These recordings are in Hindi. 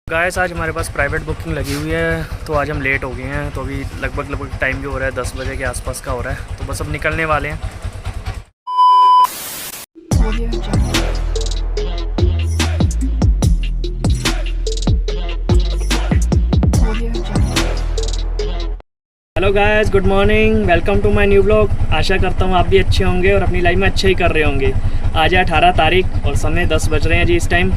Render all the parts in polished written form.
गाइस आज हमारे पास प्राइवेट बुकिंग लगी हुई है, तो आज हम लेट हो गए हैं। तो अभी लगभग टाइम जो हो रहा है 10 बजे के आसपास का हो रहा है। तो बस अब निकलने वाले हैं। Hello guys, good morning, welcome to my new blog. आशा करता हूँ आप भी अच्छे होंगे और अपनी लाइफ में अच्छे ही कर रहे होंगे। आज है 18 तारीख और समय 10 बज रहे हैं जी इस टाइम।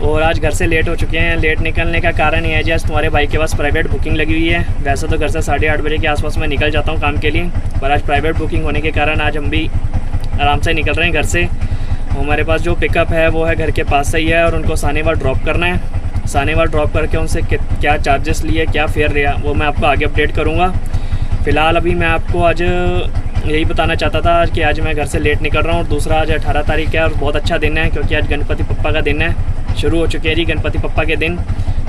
और आज घर से लेट हो चुके हैं। लेट निकलने का कारण ये है जी, आज तुम्हारे भाई के पास प्राइवेट बुकिंग लगी हुई है। वैसे तो घर से 8:30 बजे के आसपास मैं निकल जाता हूँ काम के लिए, पर आज प्राइवेट बुकिंग होने के कारण आज हम भी आराम से निकल रहे हैं घर से। हमारे पास जो पिकअप है वो है घर के पास से ही है और उनको सानेवाल ड्रॉप करना है। सानेवाल ड्रॉप करके उनसे क्या चार्जेस लिए, क्या फेयर लिया, वो मैं आपको आगे अपडेट करूँगा। फ़िलहाल अभी मैं आपको आज यही बताना चाहता था कि आज मैं घर से लेट निकल रहा हूँ। और दूसरा, आज 18 तारीख है और बहुत अच्छा दिन है, क्योंकि आज गणपति पप्पा का दिन है। शुरू हो चुके हैं जी गणपति पप्पा के दिन।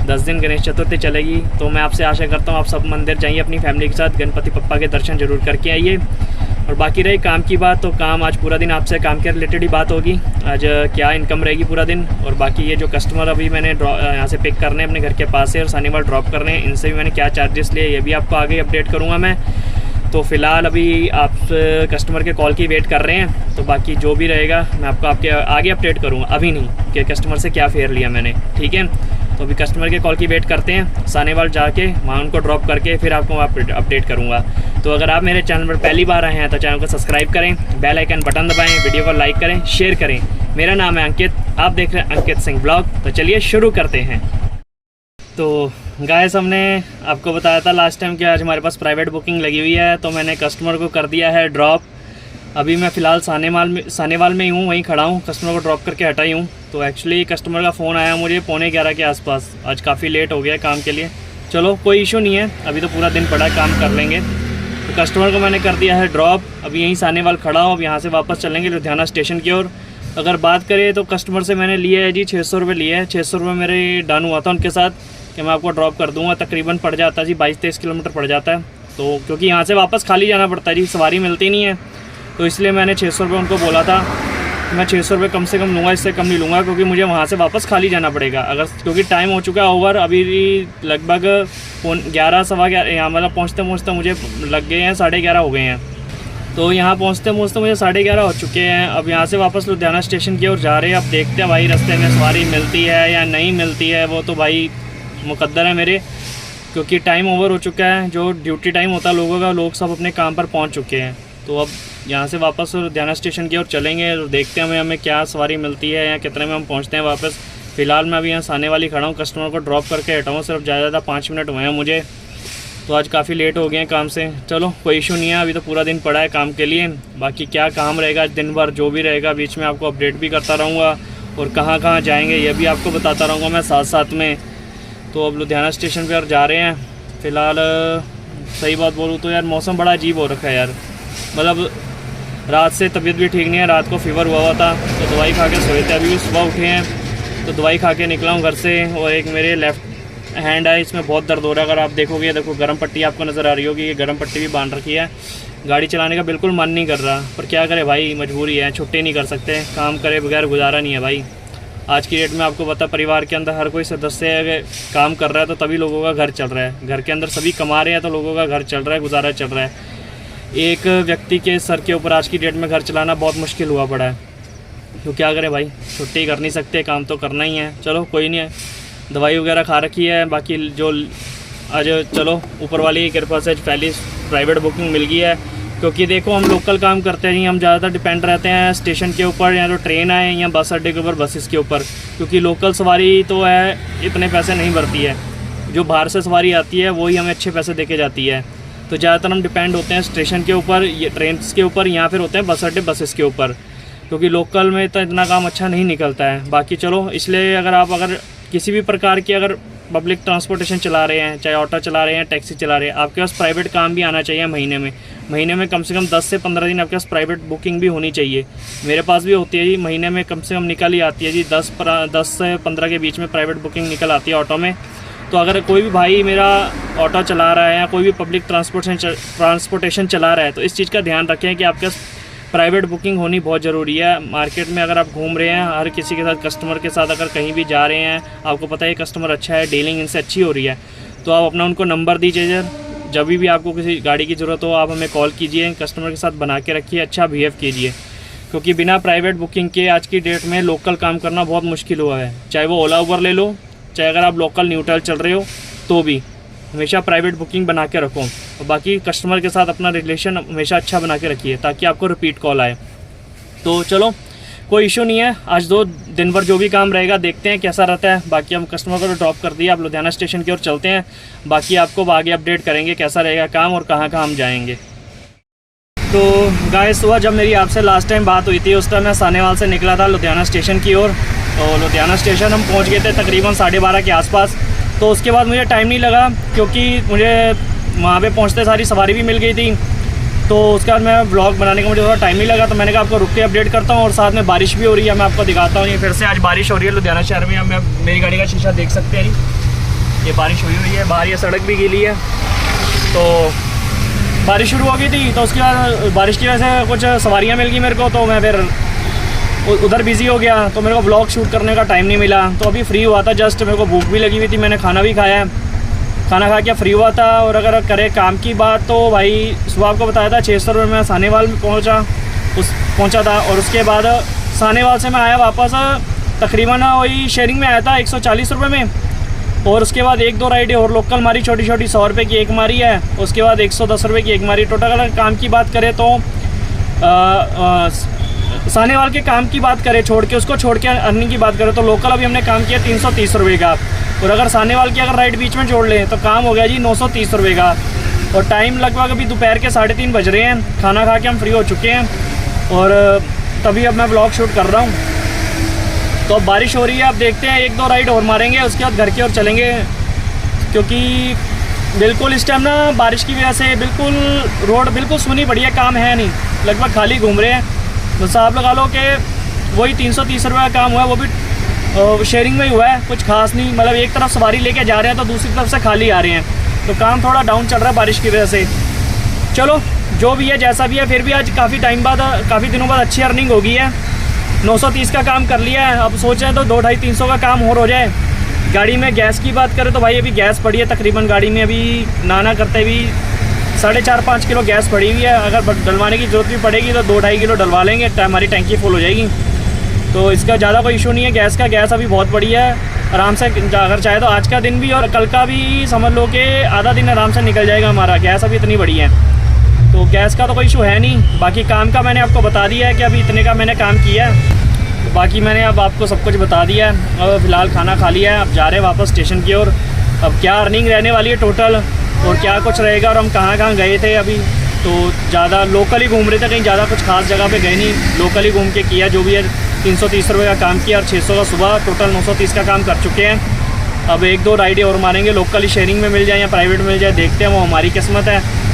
10 दिन गणेश चतुर्थी चलेगी। तो मैं आपसे आशा करता हूँ आप सब मंदिर जाइए अपनी फैमिली के साथ, गणपति पप्पा के दर्शन जरूर करके आइए। और बाकी रही काम की बात, तो काम आज पूरा दिन आपसे काम के रिलेटेड ही बात होगी। आज क्या इनकम रहेगी पूरा दिन। और बाकी ये जो कस्टमर अभी मैंने यहाँ से पिक करने अपने घर के पास से और सानेवाल ड्रॉप करने हैं, इनसे भी मैंने क्या चार्जेस लिए ये भी आपको आगे अपडेट करूँगा मैं। तो फ़िलहाल अभी आप कस्टमर के कॉल की वेट कर रहे हैं। तो बाकी जो भी रहेगा मैं आपको आपके आगे अपडेट करूँगा, अभी नहीं कि कस्टमर से क्या फेयर लिया मैंने, ठीक है। तो अभी कस्टमर के कॉल की वेट करते हैं, सानेवाल जाके वहाँ उनको ड्रॉप करके फिर आपको अपडेट करूँगा। तो अगर आप मेरे चैनल पर पहली बार आए हैं तो चैनल को सब्सक्राइब करें, बेल आइकन बटन दबाएँ, वीडियो को लाइक करें, शेयर करें। मेरा नाम है अंकित, आप देख रहे हैं अंकित सिंह ब्लॉग। तो चलिए शुरू करते हैं। तो गाइस, हमने आपको बताया था लास्ट टाइम कि आज हमारे पास प्राइवेट बुकिंग लगी हुई है, तो मैंने कस्टमर को कर दिया है ड्रॉप। अभी मैं फ़िलहाल सानेवाल में ही हूँ, वहीं खड़ा हूँ, कस्टमर को ड्रॉप करके हटाई हूँ। तो एक्चुअली कस्टमर का फ़ोन आया मुझे 11:45 के आसपास। आज काफ़ी लेट हो गया काम के लिए। चलो कोई इशू नहीं है, अभी तो पूरा दिन पड़ा है, काम कर लेंगे। तो कस्टमर को मैंने कर दिया है ड्रॉप। अभी यहीं सानेवाल खड़ा हूँ, अब यहाँ से वापस चलेंगे लुधियाना स्टेशन की ओर। अगर बात करें तो कस्टमर से मैंने लिए है जी 600 रुपये लिए हैं। 600 रुपये मेरे डन हुआ था उनके साथ कि मैं आपको ड्रॉप कर दूंगा। तकरीबन पड़ जाता है जी 22-23 किलोमीटर पड़ जाता है। तो क्योंकि यहाँ से वापस खाली जाना पड़ता है जी, सवारी मिलती नहीं है, तो इसलिए मैंने 600 रुपये उनको बोला था। मैं 600 रुपये कम से कम लूँगा, इससे कम नहीं लूँगा, क्योंकि मुझे वहाँ से वापस खाली जाना पड़ेगा। अगर क्योंकि टाइम हो चुका है ओवर, अभी लगभग 11 सवा 11 यहाँ मतलब पहुँचते मुझे लग गए हैं 11:30 हो गए हैं। तो यहाँ पहुँचते मुझे 11:30 हो चुके हैं। अब यहाँ से वापस लुधियाना स्टेशन की ओर जा रहे हैं। अब देखते हैं भाई रास्ते में सवारी मिलती है या नहीं मिलती है, वो तो भाई मुकद्दर है मेरे, क्योंकि टाइम ओवर हो चुका है। जो ड्यूटी टाइम होता है लोगों का, लोग सब अपने काम पर पहुंच चुके हैं। तो अब यहाँ से वापस लुधियाना स्टेशन की ओर चलेंगे और देखते हैं हमें क्या सवारी मिलती है या कितने में हम पहुँचते हैं वापस। फ़िलहाल मैं अभी यहाँ सानेवाल खड़ा हूँ, कस्टमर को ड्रॉप करके हटाऊँ, सिर्फ ज़्यादा 5 मिनट हुए हैं मुझे। तो आज काफ़ी लेट हो गए हैं काम से। चलो कोई इशू नहीं है, अभी तो पूरा दिन पड़ा है काम के लिए। बाकी क्या काम रहेगा दिन भर, जो भी रहेगा बीच में आपको अपडेट भी करता रहूँगा, और कहाँ जाएंगे ये भी आपको बताता रहूँगा मैं साथ साथ में। तो अब लुधियाना स्टेशन पर जा रहे हैं फ़िलहाल। सही बात बोलूँ तो यार मौसम बड़ा अजीब हो रखा है यार, मतलब रात से तबीयत भी ठीक नहीं है। रात को फीवर हुआ था तो दवाई खा के सोए थे, अभी भी सुबह उठे हैं तो दवाई खा के निकला हूँ घर से। और एक मेरे लेफ़्ट हैंड है, इसमें बहुत दर्द हो रहा है। अगर आप देखोगे, देखो गर्म पट्टी आपको नज़र आ रही होगी, ये गर्म पट्टी भी बांध रखी है। गाड़ी चलाने का बिल्कुल मन नहीं कर रहा, पर क्या करे भाई, मजबूरी है, छुट्टी नहीं कर सकते, काम करे बगैर गुजारा नहीं है भाई। आज की डेट में आपको पता, परिवार के अंदर हर कोई सदस्य काम कर रहा है तो तभी लोगों का घर चल रहा है। घर के अंदर सभी कमा रहे हैं तो लोगों का घर चल रहा है, गुजारा चल रहा है। एक व्यक्ति के सर के ऊपर आज की डेट में घर चलाना बहुत मुश्किल हुआ पड़ा है। तो क्या करें भाई, छुट्टी कर नहीं सकते, काम तो करना ही है। चलो कोई नहीं है, दवाई वगैरह खा रखी है। बाकी जो आज चलो ऊपर वाली की कृपा से पहली प्राइवेट बुकिंग मिल गई है। क्योंकि देखो हम लोकल काम करते हैं, हम ज़्यादातर डिपेंड रहते हैं स्टेशन के ऊपर, या तो ट्रेन आए या बस अड्डे के ऊपर, बसेस के ऊपर। क्योंकि लोकल सवारी तो है इतने पैसे नहीं भरती है, जो बाहर से सवारी आती है वही हमें अच्छे पैसे दे के जाती है। तो ज़्यादातर हम डिपेंड होते हैं स्टेशन के ऊपर, ये ट्रेन के ऊपर, या फिर होते हैं बस अड्डे बसेस के ऊपर, क्योंकि लोकल में तो इतना काम अच्छा नहीं निकलता है। बाकी चलो, इसलिए अगर किसी भी प्रकार की अगर पब्लिक ट्रांसपोर्टेशन चला रहे हैं, चाहे ऑटो चला रहे हैं, टैक्सी चला रहे हैं, आपके पास प्राइवेट काम भी आना चाहिए। महीने में कम से कम 10 से 15 दिन आपके पास प्राइवेट बुकिंग भी होनी चाहिए। मेरे पास भी होती है जी, महीने में कम से कम निकल ही आती है जी 10 से 15 के बीच में प्राइवेट बुकिंग निकल आती है ऑटो में। तो अगर कोई भी भाई मेरा ऑटो चला रहा है या कोई भी पब्लिक ट्रांसपोर्टेशन चला रहा है, तो इस चीज़ का ध्यान रखें कि आपके पास प्राइवेट बुकिंग होनी बहुत ज़रूरी है। मार्केट में अगर आप घूम रहे हैं, हर किसी के साथ, कस्टमर के साथ अगर कहीं भी जा रहे हैं, आपको पता है कस्टमर अच्छा है, डीलिंग इनसे अच्छी हो रही है, तो आप अपना उनको नंबर दीजिए। जब भी आपको किसी गाड़ी की ज़रूरत हो आप हमें कॉल कीजिए, कस्टमर के साथ बना के रखिए, अच्छा बिहेव कीजिए, क्योंकि बिना प्राइवेट बुकिंग के आज की डेट में लोकल काम करना बहुत मुश्किल हुआ है। चाहे वो ओला उबर ले लो, चाहे अगर आप लोकल न्यूट्रल चल रहे हो, तो भी हमेशा प्राइवेट बुकिंग बना के रखो। और बाकी कस्टमर के साथ अपना रिलेशन हमेशा अच्छा बना के रखिए, ताकि आपको रिपीट कॉल आए। तो चलो, कोई इशू नहीं है। आज 2 दिन भर जो भी काम रहेगा देखते हैं कैसा रहता है। बाकी हम कस्टमर को ड्रॉप कर दिया, अब लुधियाना स्टेशन की ओर चलते हैं। बाकी आपको आगे अपडेट करेंगे कैसा रहेगा काम और कहाँ कहाँ हम जाएंगे। तो गाइस, सुबह जब मेरी आपसे लास्ट टाइम बात हुई थी, उस टाइम मैं सानेवाल से निकला था लुधियाना स्टेशन की ओर। तो लुधियाना स्टेशन हम पहुँच गए थे तकरीबन 12:30 के आसपास। तो उसके बाद मुझे टाइम नहीं लगा, क्योंकि मुझे वहाँ पे पहुँचते सारी सवारी भी मिल गई थी। तो उसके बाद मैं ब्लॉग बनाने का मुझे थोड़ा टाइम नहीं लगा, तो मैंने कहा आपको रुक के अपडेट करता हूँ। और साथ में बारिश भी हो रही है, मैं आपको दिखाता हूँ। ये फिर से आज बारिश हो रही है लुधियाना शहर में। अब मेरी गाड़ी का शीशा देख सकते हैं, ये बारिश हुई है, बाहर ये सड़क भी गीली है। तो बारिश शुरू हो गई थी, तो उसके बाद बारिश की वजह से कुछ सवारियाँ मिल गई मेरे को, तो मैं फिर उधर बिज़ी हो गया, तो मेरे को ब्लॉग शूट करने का टाइम नहीं मिला। तो अभी फ्री हुआ था जस्ट, मेरे को भूख भी लगी हुई थी, मैंने खाना भी खाया है, खाना खा के फ्री हुआ था। और अगर करें काम की बात, तो भाई सुबह आपको बताया था 600 रुपये में सानेवाल में पहुंचा था। और उसके बाद सानेवाल से मैं आया वापस, तकरीबन वही शेयरिंग में आया था 140 रुपये में। और उसके बाद 1-2 राइडें और लोकल मारी, छोटी छोटी 100 रुपये की एक मारी है, उसके बाद 110 रुपये की एक मारी। टोटल अगर काम की बात करें तो सानेवाल के काम की बात करें, उसको छोड़ के अर्निंग की बात करें, तो लोकल अभी हमने काम किया 330 रुपये का। और अगर सानेवाल की अगर राइड बीच में जोड़ लें तो काम हो गया जी 930 रुपये का। और टाइम लगभग अभी दोपहर के 3:30 बज रहे हैं, खाना खा के हम फ्री हो चुके हैं। और तभी अब मैं ब्लॉग शूट कर रहा हूँ। तो अब बारिश हो रही है, अब देखते हैं 1-2 राइड और मारेंगे, उसके बाद घर की ओर चलेंगे। क्योंकि बिल्कुल इस टाइम ना बारिश की वजह से बिल्कुल रोड बिल्कुल सूनी पड़ी है, काम है नहीं, लगभग खाली घूम रहे हैं। बस आप लगा लो कि वही 330 रुपये का काम हुआ है, वो भी शेयरिंग में ही हुआ है, कुछ खास नहीं। मतलब एक तरफ सवारी लेके जा रहे हैं तो दूसरी तरफ से खाली आ रहे हैं, तो काम थोड़ा डाउन चल रहा है बारिश की वजह से। चलो जो भी है जैसा भी है, फिर भी आज काफ़ी टाइम बाद, काफ़ी दिनों बाद अच्छी अर्निंग हो गई है। 930 का काम कर लिया है, अब सोच रहे हैं तो 200-250-300 का काम और हो जाए। गाड़ी में गैस की बात करें तो भाई अभी गैस पड़ी है तकरीबन गाड़ी में, अभी नाना करते भी 4.5-5 किलो गैस पड़ी हुई है। अगर डलवाने की ज़रूरत भी पड़ेगी तो 2-2.5 किलो डलवा लेंगे, हमारी टैंकी फुल हो जाएगी। तो इसका ज़्यादा कोई इशू नहीं है गैस का, गैस अभी बहुत बड़ी है, आराम से अगर चाहे तो आज का दिन भी और कल का भी समझ लो कि आधा दिन आराम से निकल जाएगा हमारा, गैस अभी इतनी बड़ी है। तो गैस का तो कोई इशू है नहीं। बाकी काम का मैंने आपको बता दिया है कि अभी इतने का मैंने काम किया है, तो बाकी मैंने अब आपको सब कुछ बता दिया है। और फ़िलहाल खाना खा लिया है, अब जा रहे हैं वापस स्टेशन की ओर। अब क्या अर्निंग रहने वाली है टोटल और क्या कुछ रहेगा और हम कहाँ कहाँ गए थे अभी, तो ज़्यादा लोकल ही घूम रहे थे, कहीं ज़्यादा कुछ खास जगह पे गए नहीं, लोकल ही घूम के किया जो भी है। 330 रुपये का काम किया और 600 का सुबह, टोटल 930 का काम कर चुके हैं। अब 1-2 राइडें और मारेंगे, लोकल ही शेयरिंग में मिल जाए या प्राइवेट में मिल जाए, देखते हैं, वो हमारी किस्मत है।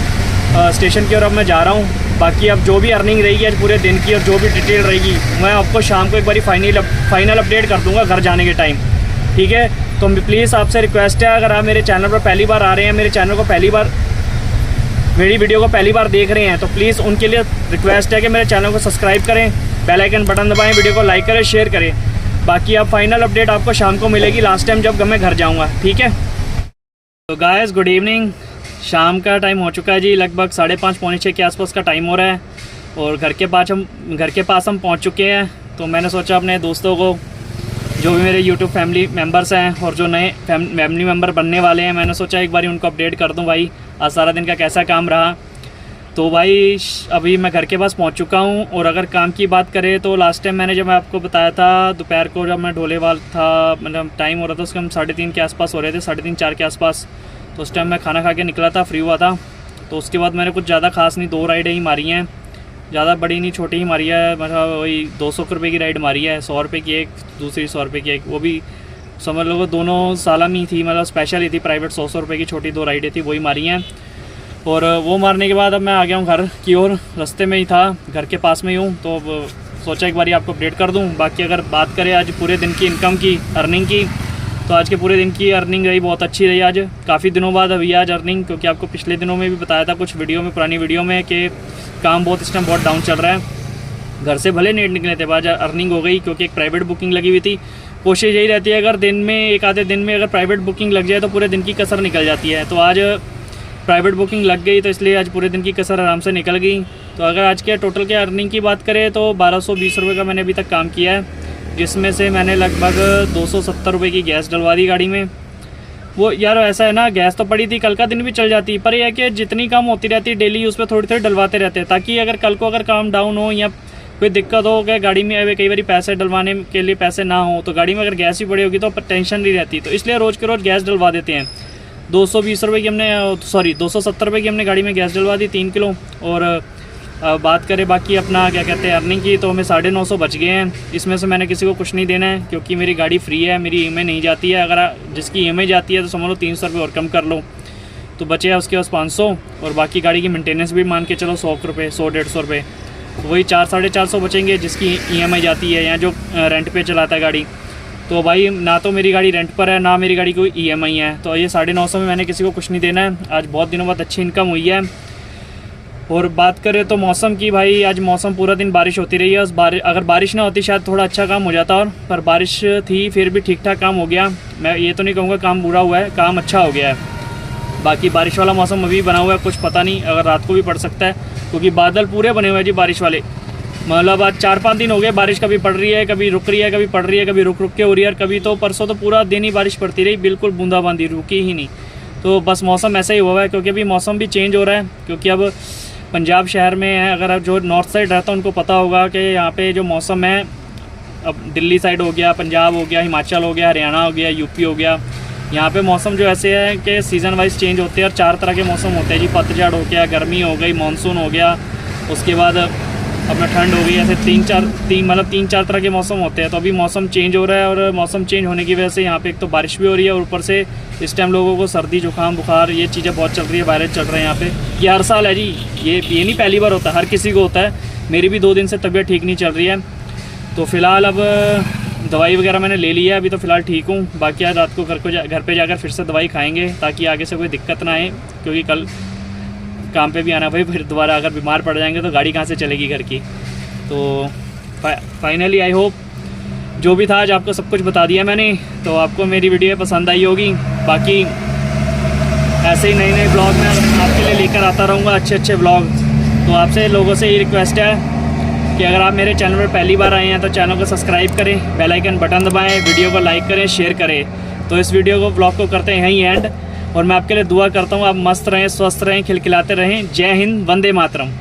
स्टेशन की ओर अब मैं जा रहा हूँ। बाकी अब जो भी अर्निंग रहेगी आज पूरे दिन की और जो भी डिटेल रहेगी मैं आपको शाम को एक बारी फाइनल अपडेट कर दूँगा घर जाने के टाइम, ठीक है। तो प्लीज़ आपसे रिक्वेस्ट है, अगर आप मेरे चैनल पर पहली बार आ रहे हैं, मेरे चैनल को मेरी वीडियो को पहली बार देख रहे हैं, तो प्लीज़ उनके लिए रिक्वेस्ट है कि मेरे चैनल को सब्सक्राइब करें, बेल आइकन बटन दबाएं, वीडियो को लाइक करें, शेयर करें। बाकी अब फाइनल अपडेट आपको शाम को मिलेगी, लास्ट टाइम जब मैं घर जाऊँगा, ठीक है। तो गाइस गुड इवनिंग, शाम का टाइम हो चुका है जी, लगभग 5:30-6 के आसपास का टाइम हो रहा है। और घर के पास हम पहुंच चुके हैं। तो मैंने सोचा अपने दोस्तों को, जो भी मेरे YouTube फैमिली मेंबर्स हैं और जो नए फैमिली मेंबर बनने वाले हैं, मैंने सोचा एक बारी उनको अपडेट कर दूं भाई आज सारा दिन का कैसा काम रहा। तो भाई अभी मैं घर के पास पहुंच चुका हूं। और अगर काम की बात करें तो लास्ट टाइम मैंने जब मैं आपको बताया था दोपहर को, जब मैं ढोलेवाल था, मतलब टाइम हो रहा था उसके हम 3:30 के आसपास हो रहे थे, 3:30-4 के आसपास। तो उस टाइम मैं खाना खा के निकला था, फ्री हुआ था। तो उसके बाद मैंने कुछ ज़्यादा खास नहीं, 2 राइडें ही मारी हैं, ज़्यादा बड़ी नहीं छोटी ही मारी है। मतलब वही 200 रुपये की राइड मारी है, 100 रुपये की एक, दूसरी 100 रुपये की एक, वो भी समझ लो दोनों सालान ही थी, मतलब स्पेशल ही थी, प्राइवेट 100 रुपये की छोटी 2 राइडें थी, वही मारी हैं। और वो मारने के बाद अब मैं आ गया हूँ घर की ओर, रास्ते में ही था, घर के पास में ही हूँ। तो सोचा एक बार आपको अपडेट कर दूँ। बाकी अगर बात करें आज पूरे दिन की इनकम की, अर्निंग की, तो आज के पूरे दिन की अर्निंग रही बहुत अच्छी रही आज, काफ़ी दिनों बाद अभी आज अर्निंग, क्योंकि आपको पिछले दिनों में भी बताया था कुछ वीडियो में, पुरानी वीडियो में, कि काम बहुत इस टाइम बहुत डाउन चल रहा है। घर से भले लेट निकले थे, आज अर्निंग हो गई क्योंकि एक प्राइवेट बुकिंग लगी हुई थी। कोशिश यही रहती है अगर दिन में एक आधे दिन में अगर प्राइवेट बुकिंग लग जाए तो पूरे दिन की कसर निकल जाती है। तो आज प्राइवेट बुकिंग लग गई तो इसलिए आज पूरे दिन की कसर आराम से निकल गई। तो अगर आज के टोटल के अर्निंग की बात करें तो 1220 रुपये का मैंने अभी तक काम किया है, जिसमें से मैंने लगभग 270 रुपये की गैस डलवा दी गाड़ी में। वो यार ऐसा है ना, गैस तो पड़ी थी, कल का दिन भी चल जाती, पर यह है कि जितनी काम होती रहती है डेली उस पर थोड़ी थोड़ी डलवाते रहते हैं, ताकि अगर कल को अगर काम डाउन हो या कोई दिक्कत हो कि गाड़ी में कई बार पैसे डलवाने के लिए पैसे ना हो तो गाड़ी में अगर गैस ही पड़ी होगी तो टेंशन नहीं रहती। तो इसलिए रोज़ के रोज़ गैस डलवा देते हैं। 220 रुपये की हमने 270 रुपये की हमने गाड़ी में गैस डलवा दी 3 किलो। और बात करें बाकी अपना क्या कहते हैं अर्निंग की, तो हमें 950 बच गए हैं। इसमें से मैंने किसी को कुछ नहीं देना है क्योंकि मेरी गाड़ी फ्री है, मेरी EMI नहीं जाती है। अगर जिसकी EMI जाती है तो समझ लो 300 रुपये और कम कर लो, तो बचे है उसके पास 500। और बाकी गाड़ी की मेंटेनेंस भी मान के चलो 100 रुपये, 100-150 रुपये, तो वही 400-450 बचेंगे जिसकी EMI जाती है या जो रेंट पे चलाता है गाड़ी। तो भाई ना तो मेरी गाड़ी रेंट पर है ना मेरी गाड़ी कोई EMI है, तो ये 950 में मैंने किसी को कुछ नहीं देना है। आज बहुत दिनों बाद अच्छी इनकम हुई है। और बात करें तो मौसम की, भाई आज मौसम पूरा दिन बारिश होती रही है। अगर बारिश ना होती शायद थोड़ा अच्छा काम हो जाता, और पर बारिश थी फिर भी ठीक ठाक काम हो गया। मैं ये तो नहीं कहूँगा काम बुरा हुआ है, काम अच्छा हो गया है। बाकी बारिश वाला मौसम अभी बना हुआ है, कुछ पता नहीं अगर रात को भी पड़ सकता है क्योंकि बादल पूरे बने हुए हैं जी बारिश वाले। मतलब आज 4-5 दिन हो गए बारिश कभी पड़ रही है, कभी रुक रही है, कभी पड़ रही है, कभी रुक रुक के हो रही है। और कभी तो परसों तो पूरा दिन ही बारिश पड़ती रही, बिल्कुल बूंदाबांदी रुकी ही नहीं। तो बस मौसम ऐसा ही हुआ है क्योंकि अभी मौसम भी चेंज हो रहा है, क्योंकि अब पंजाब शहर में है। अगर आप जो नॉर्थ साइड रहता है उनको पता होगा कि यहाँ पे जो मौसम है, अब दिल्ली साइड हो गया, पंजाब हो गया, हिमाचल हो गया, हरियाणा हो गया, यूपी हो गया, यहाँ पे मौसम जो ऐसे है कि सीज़न वाइज चेंज होते हैं। और 4 तरह के मौसम होते हैं जी, पतझड़ हो गया, गर्मी हो गई, मानसून हो गया, उसके बाद अपना ठंड हो गई। ऐसे 3-4 तरह के मौसम होते हैं। तो अभी मौसम चेंज हो रहा है और मौसम चेंज होने की वजह से यहाँ पे एक तो बारिश भी हो रही है और ऊपर से इस टाइम लोगों को सर्दी जुकाम बुखार ये चीज़ें बहुत चल रही है, वायरस चल रहे हैं यहाँ पे। ये हर साल है जी, ये नहीं पहली बार होता, हर किसी को होता है। मेरी भी 2 दिन से तबीयत ठीक नहीं चल रही है। तो फ़िलहाल अब दवाई वगैरह मैंने ले ली है, अभी तो फ़िलहाल ठीक हूँ। बाकी आज रात को घर पे जाकर फिर से दवाई खाएँगे ताकि आगे से कोई दिक्कत ना आए, क्योंकि कल काम पे भी आना भाई। फिर दोबारा अगर बीमार पड़ जाएंगे तो गाड़ी कहाँ से चलेगी घर की। तो फाइनली आई होप जो भी था आज आपको सब कुछ बता दिया मैंने, तो आपको मेरी वीडियो पसंद आई होगी। बाकी ऐसे ही नए नए ब्लॉग मैं आपके लिए लेकर आता रहूँगा, अच्छे ब्लॉग। तो आपसे लोगों से ये रिक्वेस्ट है कि अगर आप मेरे चैनल पर पहली बार आए हैं तो चैनल को सब्सक्राइब करें, बेल आइकन बटन दबाएँ, वीडियो को लाइक करें, शेयर करें। तो इस वीडियो को ब्लॉग को करते हैं यहीं एंड, और मैं आपके लिए दुआ करता हूँ आप मस्त रहें, स्वस्थ रहें, खिलखिलाते रहें। जय हिंद, वंदे मातरम।